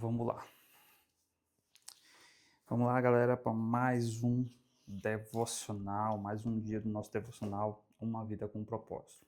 Vamos lá. Vamos lá, galera, para mais um devocional, mais um dia do nosso devocional, Uma Vida com Propósito.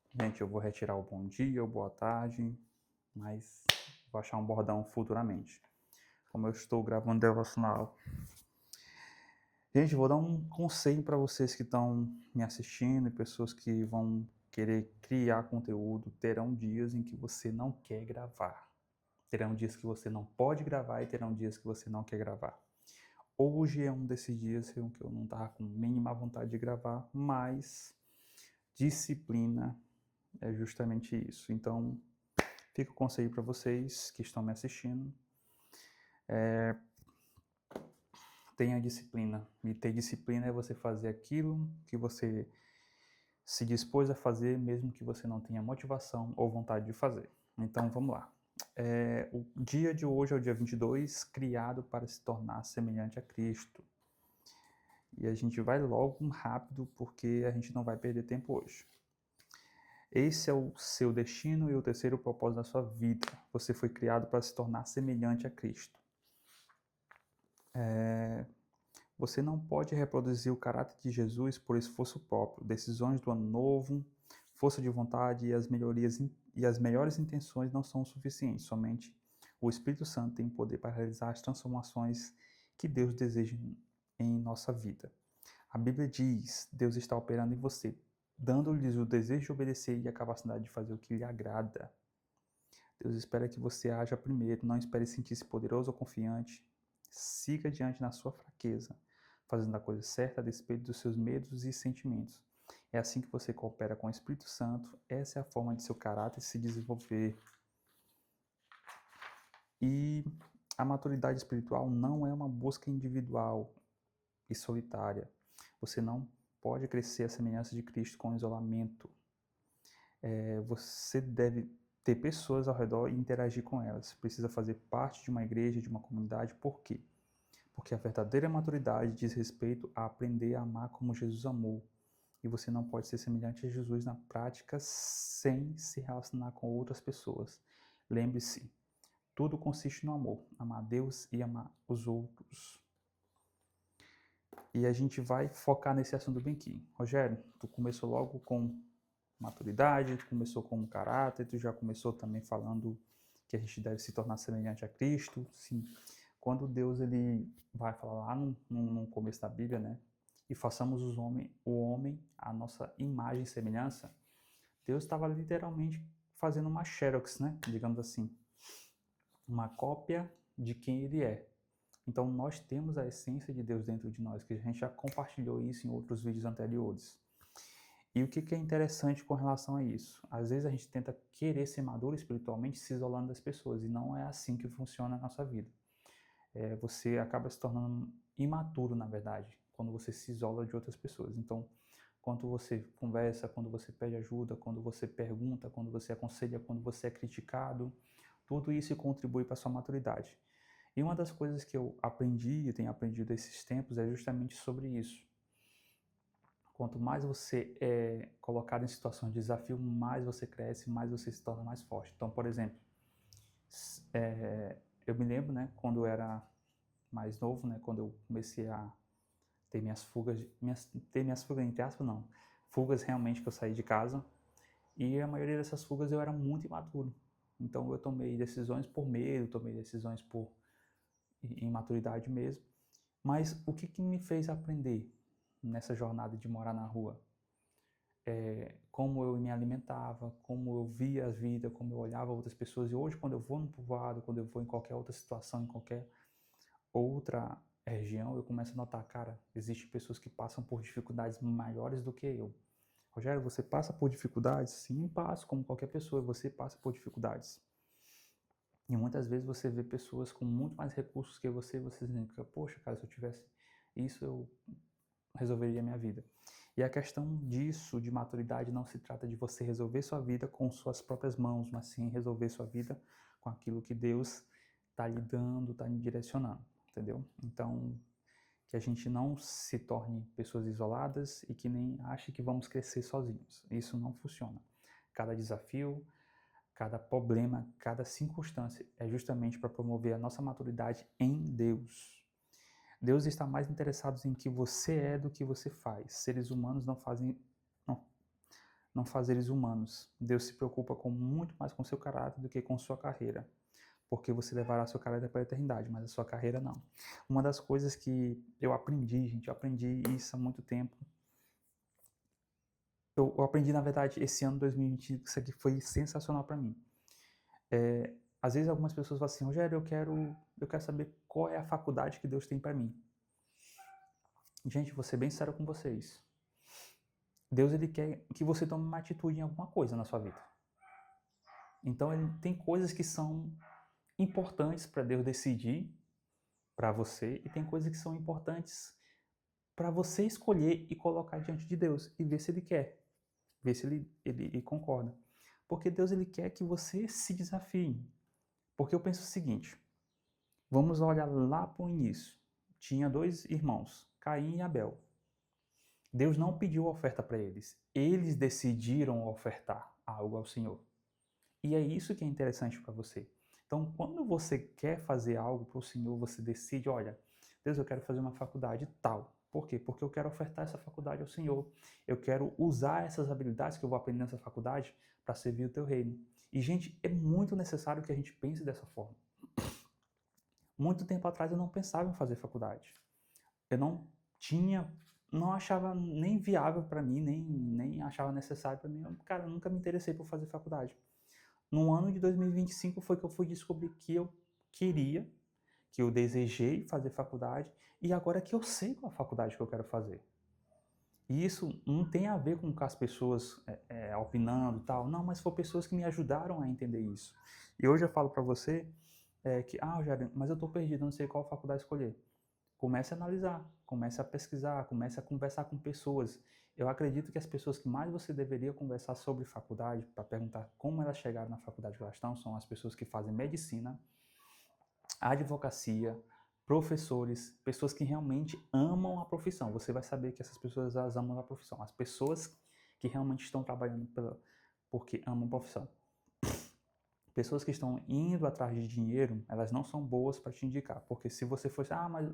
Gente, eu vou retirar o bom dia ou boa tarde, mas vou achar um bordão futuramente. Como eu estou gravando devocional. Gente, vou dar um conselho para vocês que estão me assistindo e pessoas que vão querer criar conteúdo. Terão dias em que você não quer gravar. Terão dias que você não pode gravar e terão dias que você não quer gravar. Hoje é um desses dias em que eu não estava com mínima vontade de gravar, mas disciplina é justamente isso. Então, fica o conselho para vocês que estão me assistindo. Tenha disciplina. E ter disciplina é você fazer aquilo que você se dispôs a fazer, mesmo que você não tenha motivação ou vontade de fazer. Então, vamos lá. O dia de hoje é o dia 22, criado para se tornar semelhante a Cristo. E a gente vai logo rápido, porque a gente não vai perder tempo hoje. Esse é o seu destino e o terceiro propósito da sua vida. Você foi criado para se tornar semelhante a Cristo. Você não pode reproduzir o caráter de Jesus por esforço próprio. Decisões do ano novo, força de vontade e as melhores intenções não são suficientes. Somente o Espírito Santo tem poder para realizar as transformações que Deus deseja em nossa vida. A Bíblia diz: Deus está operando em você, dando-lhes o desejo de obedecer e a capacidade de fazer o que lhe agrada. Deus espera que você haja primeiro, não espere sentir-se poderoso ou confiante. Siga adiante na sua fraqueza, fazendo a coisa certa a despeito dos seus medos e sentimentos. É assim que você coopera com o Espírito Santo. Essa é a forma de seu caráter se desenvolver. E a maturidade espiritual não é uma busca individual e solitária. Você não pode crescer a semelhança de Cristo com isolamento. Você deve ter pessoas ao redor e interagir com elas. Precisa fazer parte de uma igreja, de uma comunidade. Por quê? Porque a verdadeira maturidade diz respeito a aprender a amar como Jesus amou. E você não pode ser semelhante a Jesus na prática sem se relacionar com outras pessoas. Lembre-se, tudo consiste no amor. Amar a Deus e amar os outros. E a gente vai focar nesse assunto bem aqui. Rogério, tu começou logo com maturidade, tu começou com caráter, tu já começou também falando que a gente deve se tornar semelhante a Cristo. Sim, quando Deus ele vai falar lá no começo da Bíblia, né? E façamos o homem a nossa imagem e semelhança. Deus estava literalmente fazendo uma xerox, né? Digamos assim. Uma cópia de quem ele é. Então, nós temos a essência de Deus dentro de nós, que a gente já compartilhou isso em outros vídeos anteriores. E o que é interessante com relação a isso? Às vezes a gente tenta querer ser maduro espiritualmente se isolando das pessoas, e não é assim que funciona a nossa vida. Você acaba se tornando imaturo, na verdade, quando você se isola de outras pessoas. Então, quando você conversa, quando você pede ajuda, quando você pergunta, quando você aconselha, quando você é criticado, tudo isso contribui para a sua maturidade. E uma das coisas que eu aprendi e tenho aprendido esses tempos é justamente sobre isso. Quanto mais você é colocado em situações de desafio, mais você cresce, mais você se torna mais forte. Então, por exemplo, eu me lembro, né, quando eu era mais novo, né, quando eu comecei a ter minhas fugas, entre aspas, não, fugas realmente que eu saí de casa, e a maioria dessas fugas eu era muito imaturo. Então eu tomei decisões por medo, tomei decisões por imaturidade mesmo. Mas o que me fez aprender nessa jornada de morar na rua? Como eu me alimentava, como eu via a vida, como eu olhava outras pessoas. E hoje, quando eu vou no povoado, quando eu vou em qualquer outra situação, em qualquer outra região, eu começo a notar, cara, existem pessoas que passam por dificuldades maiores do que eu. Rogério, você passa por dificuldades? Sim, passo, como qualquer pessoa, você passa por dificuldades. E muitas vezes você vê pessoas com muito mais recursos que você e você dizendo, poxa, cara, se eu tivesse isso, eu resolveria a minha vida. E a questão disso, de maturidade, não se trata de você resolver sua vida com suas próprias mãos, mas sim resolver sua vida com aquilo que Deus está lhe dando, está lhe direcionando, entendeu? Então, que a gente não se torne pessoas isoladas e que nem ache que vamos crescer sozinhos. Isso não funciona. Cada desafio, cada problema, cada circunstância é justamente para promover a nossa maturidade em Deus. Deus está mais interessado em que você é do que você faz. Seres humanos não, não fazeres humanos. Deus se preocupa muito mais com seu caráter do que com sua carreira, porque você levará seu caráter para a eternidade, mas a sua carreira não. Uma das coisas que eu aprendi, gente, eu aprendi isso há muito tempo. Eu aprendi, na verdade, esse ano 2020, isso aqui foi sensacional para mim. Às vezes algumas pessoas falam assim, Rogério, eu quero saber qual é a faculdade que Deus tem para mim. Gente, vou ser bem sério com vocês. Deus, ele quer que você tome uma atitude em alguma coisa na sua vida. Então, ele tem coisas que são importantes para Deus decidir para você e tem coisas que são importantes para você escolher e colocar diante de Deus e ver se ele quer, ver se ele concorda. Porque Deus, ele quer que você se desafie. Porque eu penso o seguinte, vamos olhar lá para o início. Tinha 2 irmãos, Caim e Abel. Deus não pediu oferta para eles. Eles decidiram ofertar algo ao Senhor. E é isso que é interessante para você. Então, quando você quer fazer algo para o Senhor, você decide, olha, Deus, eu quero fazer uma faculdade tal. Por quê? Porque eu quero ofertar essa faculdade ao Senhor. Eu quero usar essas habilidades que eu vou aprender nessa faculdade para servir o teu reino. E, gente, é muito necessário que a gente pense dessa forma. Muito tempo atrás eu não pensava em fazer faculdade. Eu não achava nem viável para mim, nem achava necessário para mim. Cara, eu nunca me interessei por fazer faculdade. No ano de 2025 foi que eu fui descobrir que eu queria, que eu desejei fazer faculdade e agora que eu sei qual a faculdade que eu quero fazer. E isso não tem a ver com as pessoas opinando e tal, não, mas foram pessoas que me ajudaram a entender isso. E hoje eu falo para você que, Rogério, mas eu estou perdido, não sei qual faculdade escolher. Comece a analisar, comece a pesquisar, comece a conversar com pessoas. Eu acredito que as pessoas que mais você deveria conversar sobre faculdade, para perguntar como elas chegaram na faculdade que elas estão, são as pessoas que fazem medicina, advocacia, professores, pessoas que realmente amam a profissão. Você vai saber que essas pessoas elas amam a profissão. As pessoas que realmente estão trabalhando porque amam a profissão. Pessoas que estão indo atrás de dinheiro, elas não são boas para te indicar. Porque se você fosse, mas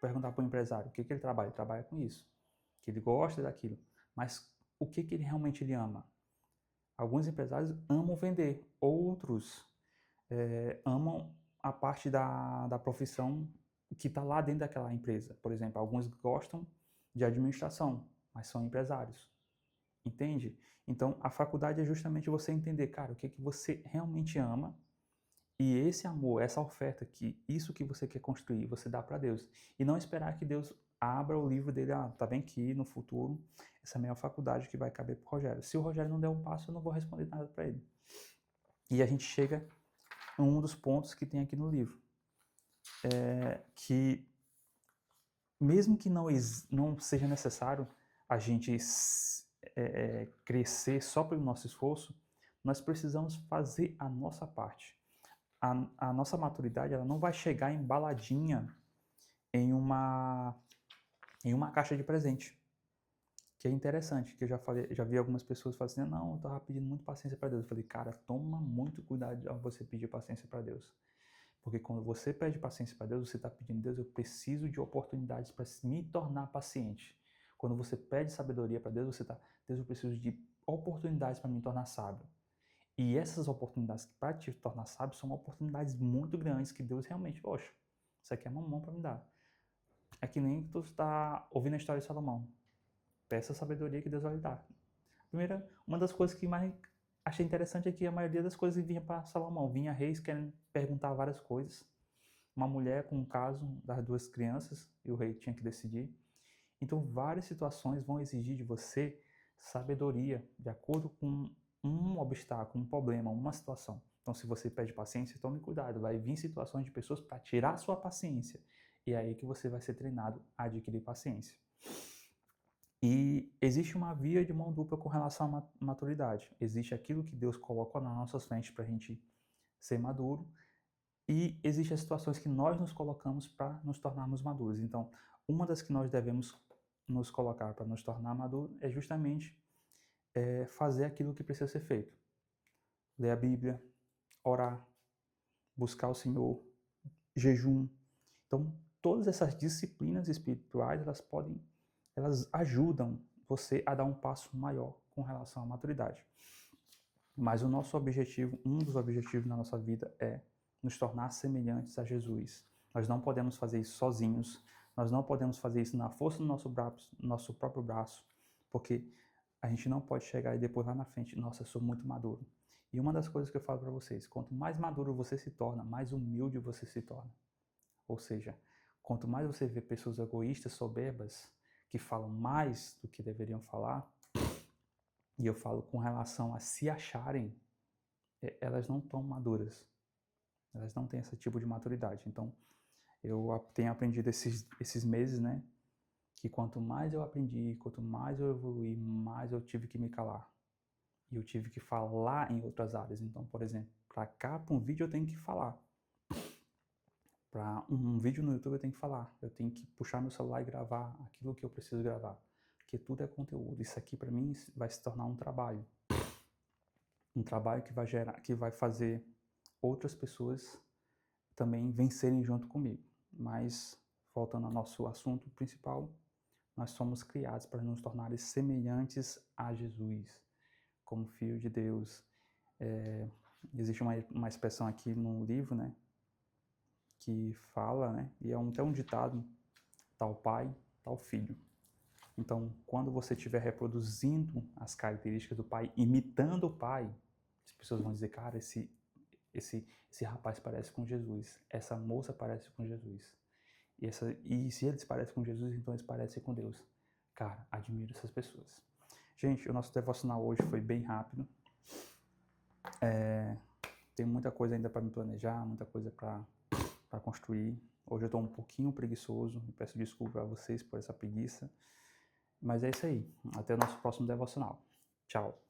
perguntar para o empresário o que ele trabalha, ele trabalha com isso, que ele gosta daquilo, mas o que ele realmente ele ama? Alguns empresários amam vender, outros amam a parte da profissão que está lá dentro daquela empresa. Por exemplo, alguns gostam de administração, mas são empresários. Entende? Então, a faculdade é justamente você entender, cara, o que você realmente ama e esse amor, essa oferta, isso que você quer construir, você dá para Deus. E não esperar que Deus abra o livro dele, tá bem que no futuro, essa é a melhor faculdade que vai caber pro Rogério. Se o Rogério não der um passo, eu não vou responder nada para ele. E a gente chega em um dos pontos que tem aqui no livro. Que mesmo que não seja necessário a gente crescer só pelo nosso esforço, nós precisamos fazer a nossa parte. A nossa maturidade ela não vai chegar embaladinha em uma caixa de presente. Que é interessante, que eu já vi algumas pessoas falando assim, não, eu estava pedindo muito paciência para Deus. Eu falei, cara, toma muito cuidado ao você pedir paciência para Deus. Porque quando você pede paciência para Deus, você está pedindo, Deus, eu preciso de oportunidades para me tornar paciente. Quando você pede sabedoria para Deus, você está, Deus, eu preciso de oportunidades para me tornar sábio. E essas oportunidades para te tornar sábio são oportunidades muito grandes que Deus realmente, poxa, isso aqui é mamão para me dar. É que nem tu está ouvindo a história de Salomão. Peça a sabedoria que Deus vai lhe dar. Primeira, uma das coisas que mais achei interessante é que a maioria das coisas vinha para Salomão. Vinha reis querendo perguntar várias coisas. Uma mulher com um caso das 2 crianças e o rei tinha que decidir. Então, várias situações vão exigir de você sabedoria de acordo com um obstáculo, um problema, uma situação. Então, se você pede paciência, tome cuidado. Vai vir situações de pessoas para tirar a sua paciência. E é aí que você vai ser treinado a adquirir paciência. E existe uma via de mão dupla com relação à maturidade. Existe aquilo que Deus colocou nas nossas frentes para a gente ser maduro. E existem as situações que nós nos colocamos para nos tornarmos maduros. Então, uma das que nós devemos nos colocar para nos tornar maduros é justamente fazer aquilo que precisa ser feito. ler a Bíblia, orar, buscar o Senhor, jejum. Então, todas essas disciplinas espirituais, elas ajudam você a dar um passo maior com relação à maturidade. Mas o nosso objetivo, um dos objetivos na nossa vida é nos tornar semelhantes a Jesus. Nós não podemos fazer isso sozinhos, nós não podemos fazer isso na força do nosso próprio braço, porque a gente não pode chegar e depois lá na frente, nossa, eu sou muito maduro. E uma das coisas que eu falo para vocês, quanto mais maduro você se torna, mais humilde você se torna. Ou seja, quanto mais você vê pessoas egoístas, soberbas, que falam mais do que deveriam falar, e eu falo com relação a se acharem, elas não estão maduras. Elas não têm esse tipo de maturidade. Então, eu tenho aprendido esses meses, né? Que quanto mais eu aprendi, quanto mais eu evoluí, mais eu tive que me calar. E eu tive que falar em outras áreas. Então, por exemplo, para cá, para um vídeo eu tenho que falar. Para um vídeo no YouTube eu tenho que falar. Eu tenho que puxar meu celular e gravar aquilo que eu preciso gravar. Porque tudo é conteúdo. Isso aqui para mim vai se tornar um trabalho. Um trabalho que vai fazer outras pessoas também vencerem junto comigo. Mas, voltando ao nosso assunto principal, nós somos criados para nos tornar semelhantes a Jesus, como Filho de Deus. Existe uma expressão aqui no livro, né, que fala, né, e é até um ditado, tal pai, tal filho. Então, quando você estiver reproduzindo as características do pai, imitando o pai, as pessoas vão dizer, cara, esse rapaz parece com Jesus, essa moça parece com Jesus. E se eles parecem com Jesus, então eles parecem com Deus. Cara, admiro essas pessoas. Gente, o nosso devocional hoje foi bem rápido. Tem muita coisa ainda para me planejar, muita coisa para construir. Hoje eu estou um pouquinho preguiçoso, e peço desculpa a vocês por essa preguiça. Mas é isso aí. Até o nosso próximo devocional. Tchau.